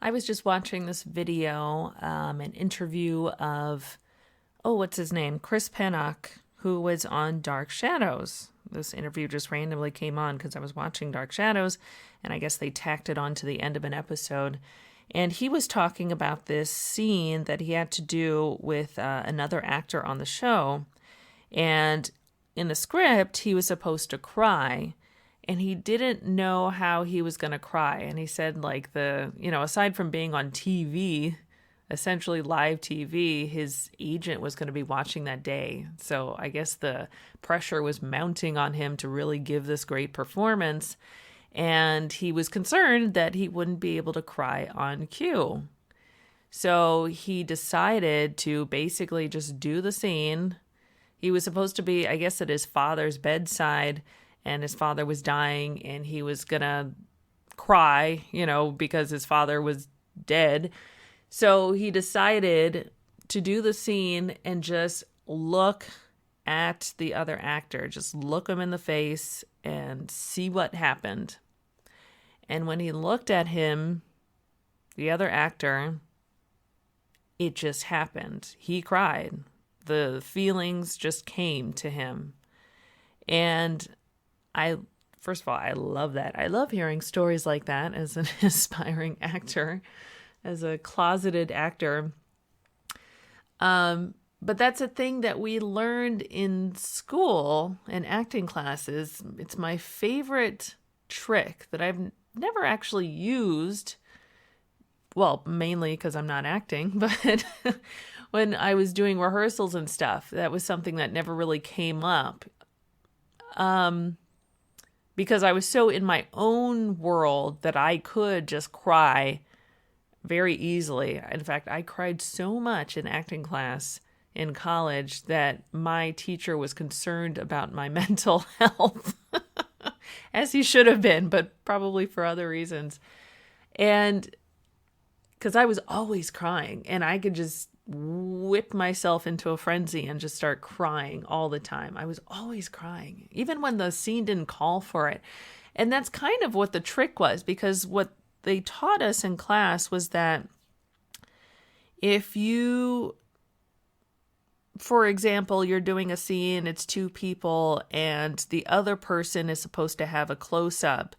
I was just watching this video, an interview of, oh, what's his name? Chris Pennock, who was on Dark Shadows. This interview just randomly came on because I was watching Dark Shadows, and I guess they tacked it on to the end of an episode. And he was talking about this scene that he had to do with another actor on the show. And in the script, he was supposed to cry, and he didn't know how he was going to cry. And he said, like, aside from being on TV, essentially live TV, his agent was going to be watching that day. So I guess the pressure was mounting on him to really give this great performance. And he was concerned that he wouldn't be able to cry on cue. So he decided to basically just do the scene. He was supposed to be, I guess, at his father's bedside, and his father was dying, and he was going to cry, because his father was dead. So he decided to do the scene and just look at the other actor, just look him in the face and see what happened. And when he looked at him, the other actor, it just happened. He cried. The feelings just came to him. And first of all, I love that. I love hearing stories like that as an aspiring actor, as a closeted actor. But that's a thing that we learned in school and acting classes. It's my favorite trick that I've never actually used. Well, mainly because I'm not acting, but when I was doing rehearsals and stuff, that was something that never really came up. Because I was so in my own world that I could just cry very easily. In fact, I cried so much in acting class in college that my teacher was concerned about my mental health, as he should have been, but probably for other reasons. And because I was always crying, and I could just whip myself into a frenzy and just start crying all the time. I was always crying, even when the scene didn't call for it. And that's kind of what the trick was, because what they taught us in class was that if you, for example, you're doing a scene, it's two people, and the other person is supposed to have a close-up.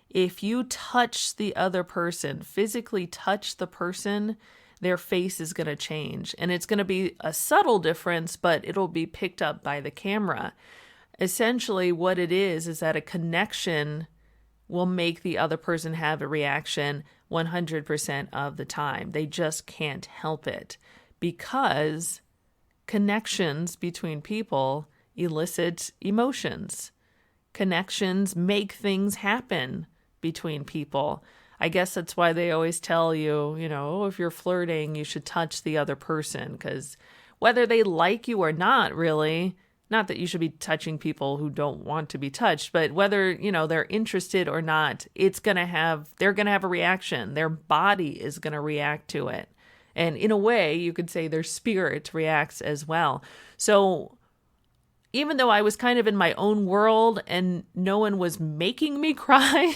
If you touch the other person, physically touch the person, their face is going to change. And it's going to be a subtle difference, but it'll be picked up by the camera. Essentially, what it is that a connection will make the other person have a reaction 100% of the time. They just can't help it, because connections between people elicit emotions. Connections make things happen between people. I guess that's why they always tell you, if you're flirting, you should touch the other person, because whether they like you or not, really, not that you should be touching people who don't want to be touched, but whether, they're interested or not, they're going to have a reaction. Their body is going to react to it. And in a way, you could say their spirit reacts as well. So even though I was kind of in my own world and no one was making me cry,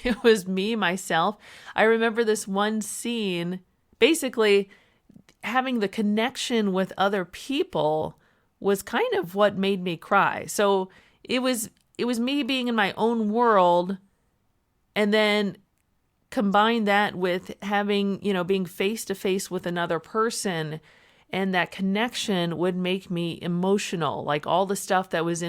it was me, myself. I remember this one scene, basically having the connection with other people was kind of what made me cry. So it was me being in my own world, and then combine that with having, being face to face with another person. And that connection would make me emotional. Like all the stuff that was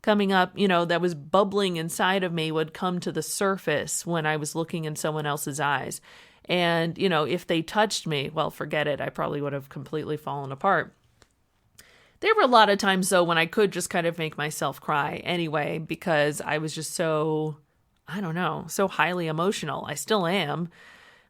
coming up, that was bubbling inside of me would come to the surface when I was looking in someone else's eyes. And, if they touched me, well, forget it. I probably would have completely fallen apart. There were a lot of times, though, when I could just kind of make myself cry anyway, because I was just so highly emotional. I still am.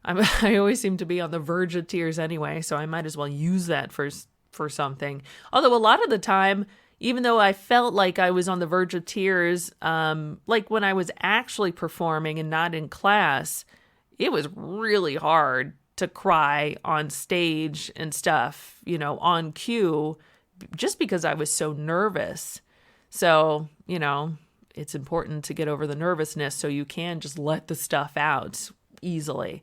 I always seem to be on the verge of tears anyway, so I might as well use that for something. Although a lot of the time, even though I felt like I was on the verge of tears, like when I was actually performing and not in class, it was really hard to cry on stage and stuff, on cue, just because I was so nervous. So, it's important to get over the nervousness so you can just let the stuff out easily.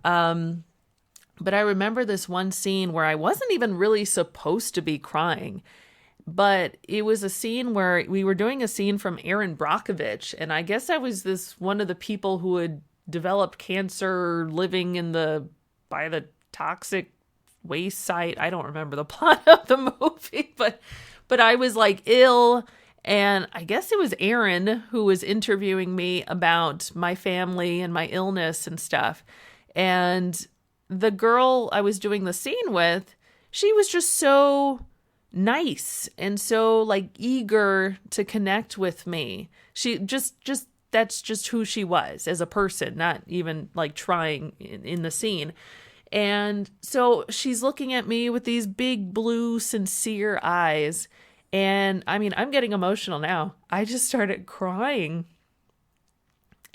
But I remember this one scene where I wasn't even really supposed to be crying, but it was a scene where we were doing a scene from Aaron Brockovich, and I guess I was this one of the people who had developed cancer living by the toxic waste site. I don't remember the plot of the movie, but I was like ill, and I guess it was Aaron who was interviewing me about my family and my illness and stuff. And the girl I was doing the scene with, she was just so nice and so like eager to connect with me. She just that's just who she was as a person, not even like trying in the scene. And so she's looking at me with these big blue sincere eyes, and I mean, I'm getting emotional now. I just started crying,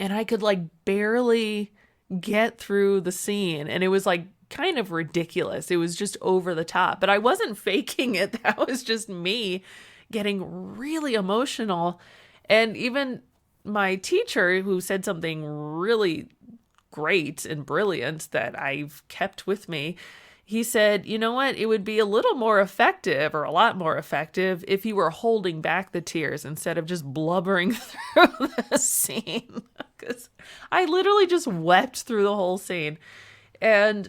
and I could like barely get through the scene, and it was like kind of ridiculous. It was just over the top, but I wasn't faking it. That was just me getting really emotional. And even my teacher, who said something really great and brilliant that I've kept with me, he said, you know what, it would be a little more effective, or a lot more effective, if you were holding back the tears instead of just blubbering through the scene. Because I literally just wept through the whole scene. And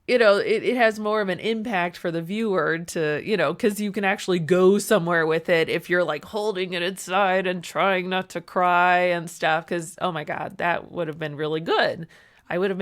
you know, it has more of an impact for the viewer to, you know, because you can actually go somewhere with it if you're like holding it inside and trying not to cry and stuff. Because, oh my God, that would have been really good. I would have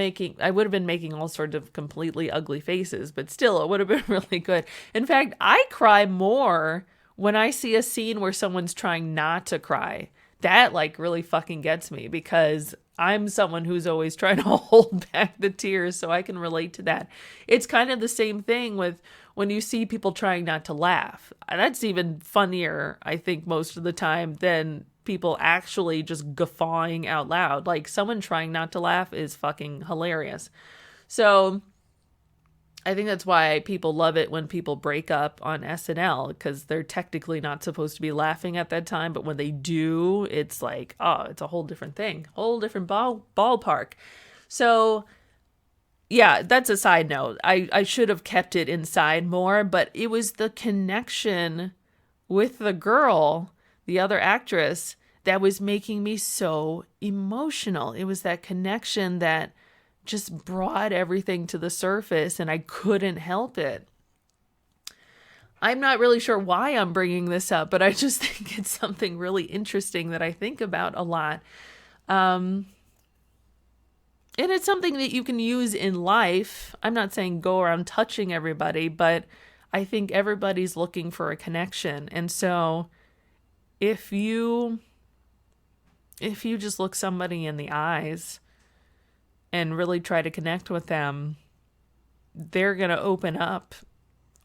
been making all sorts of completely ugly faces, but still, it would have been really good. In fact, I cry more when I see a scene where someone's trying not to cry. That like really fucking gets me, because I'm someone who's always trying to hold back the tears, so I can relate to that. It's kind of the same thing with when you see people trying not to laugh. That's even funnier, I think, most of the time than people actually just guffawing out loud. Like, someone trying not to laugh is fucking hilarious. So I think that's why people love it when people break up on SNL, because they're technically not supposed to be laughing at that time, but when they do, it's like, oh, it's a whole different thing, whole different ballpark. So yeah, that's a side note. I should have kept it inside more, but it was the connection with the girl, the other actress, that was making me so emotional. It was that connection that just brought everything to the surface, and I couldn't help it. I'm not really sure why I'm bringing this up, but I just think it's something really interesting that I think about a lot. And it's something that you can use in life. I'm not saying go around touching everybody, but I think everybody's looking for a connection. And so if you just look somebody in the eyes and really try to connect with them, they're going to open up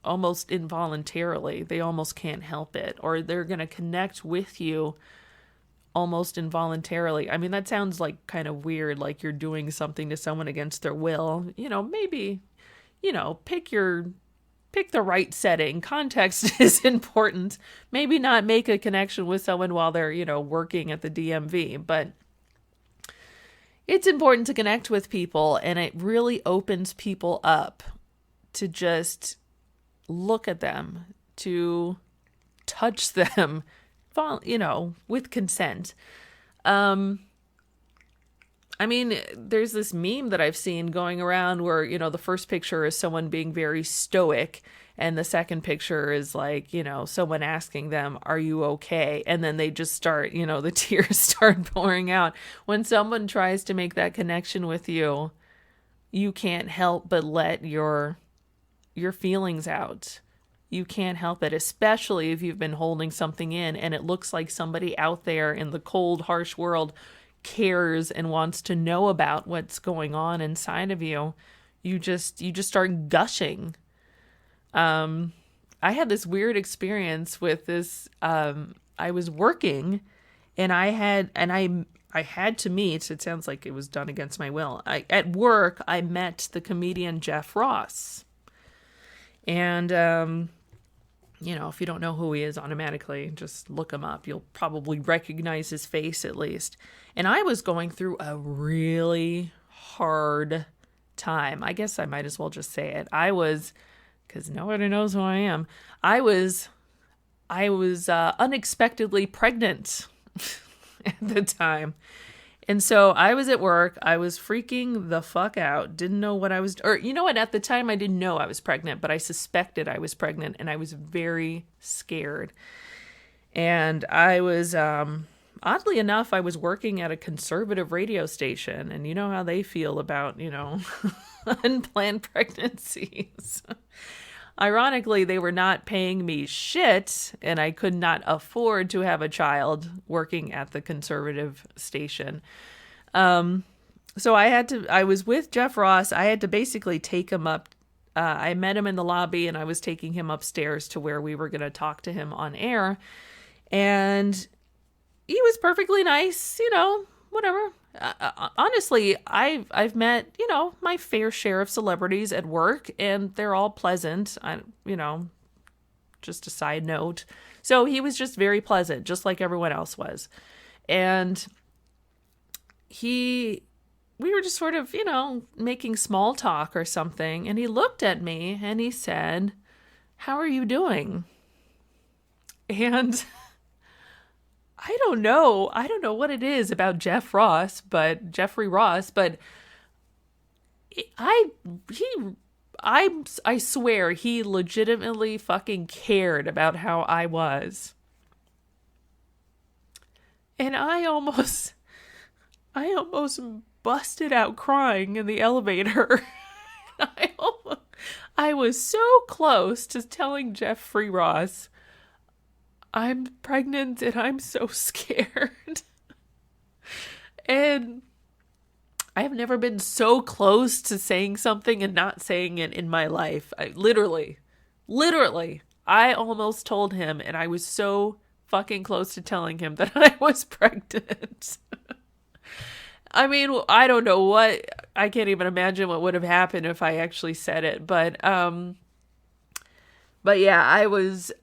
almost involuntarily. They almost can't help it. Or they're going to connect with you almost involuntarily. I mean, that sounds like kind of weird, like you're doing something to someone against their will. You know, maybe, you know, pick the right setting. Context is important. Maybe not make a connection with someone while they're, you know, working at the DMV, but it's important to connect with people, and it really opens people up to just look at them, to touch them, you know, with consent. I mean, there's this meme that I've seen going around where, you know, the first picture is someone being very stoic, and the second picture is like, you know, someone asking them, are you okay? And then they just start, you know, the tears start pouring out. When someone tries to make that connection with you, you can't help but let your feelings out. You can't help it, especially if you've been holding something in and it looks like somebody out there in the cold, harsh world cares and wants to know about what's going on inside of you. You just start gushing. I had this weird experience with this. I was working, and I had to meet. It sounds like it was done against my will. At work, I met the comedian Jeff Ross, and you know, if you don't know who he is, automatically just look him up. You'll probably recognize his face at least. And I was going through a really hard time. I guess I might as well just say it. Because nobody knows who I am. I was unexpectedly pregnant at the time. And so I was at work. I was freaking the fuck out. Didn't know what I was, or you know what? At the time I didn't know I was pregnant, but I suspected I was pregnant and I was very scared. And I was, oddly enough, I was working at a conservative radio station, and you know how they feel about, unplanned pregnancies. Ironically, they were not paying me shit, and I could not afford to have a child working at the conservative station. So I was with Jeff Ross. I had to basically take him up. I met him in the lobby, and I was taking him upstairs to where we were going to talk to him on air. And he was perfectly nice, whatever. Honestly, I've met, my fair share of celebrities at work, and they're all pleasant. Just a side note. So he was just very pleasant, just like everyone else was. And we were just sort of, making small talk or something. And he looked at me and he said, "How are you doing?" And I don't know what it is about Jeffrey Ross, but I swear he legitimately fucking cared about how I was. And I almost busted out crying in the elevator. I was so close to telling Jeffrey Ross, "I'm pregnant and I'm so scared." And I have never been so close to saying something and not saying it in my life. I literally, I almost told him, and I was so fucking close to telling him that I was pregnant. I mean, I don't know I can't even imagine what would have happened if I actually said it. But yeah, it was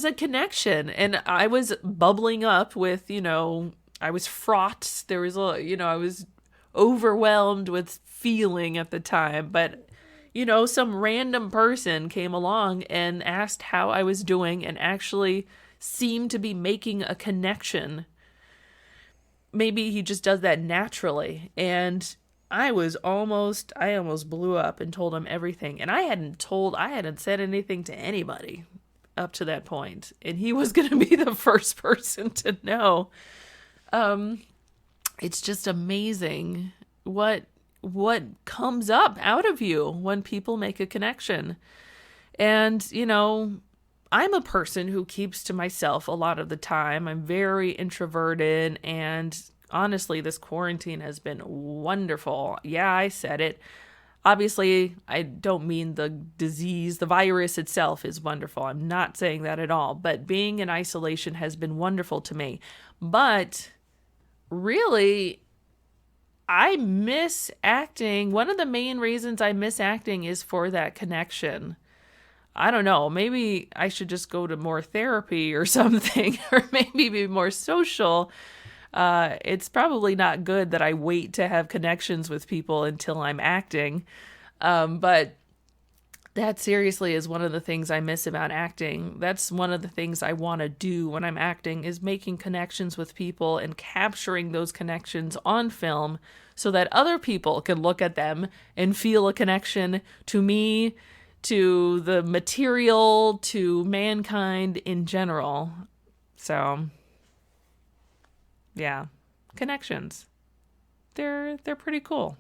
a connection, and I was bubbling up with, I was fraught. There was I was overwhelmed with feeling at the time, but, some random person came along and asked how I was doing and actually seemed to be making a connection. Maybe he just does that naturally. And I almost blew up and told him everything. And I hadn't said anything to anybody up to that point, and he was going to be the first person to know. It's just amazing what comes up out of you when people make a connection. And, I'm a person who keeps to myself a lot of the time. I'm very introverted, and honestly, this quarantine has been wonderful. Yeah, I said it. Obviously, I don't mean the disease. The virus itself is wonderful. I'm not saying that at all. But being in isolation has been wonderful to me. But really, I miss acting. One of the main reasons I miss acting is for that connection. I don't know. Maybe I should just go to more therapy or something, or maybe be more social. It's probably not good that I wait to have connections with people until I'm acting. But that seriously is one of the things I miss about acting. That's one of the things I want to do when I'm acting, is making connections with people and capturing those connections on film so that other people can look at them and feel a connection to me, to the material, to mankind in general. So yeah, connections. They're pretty cool.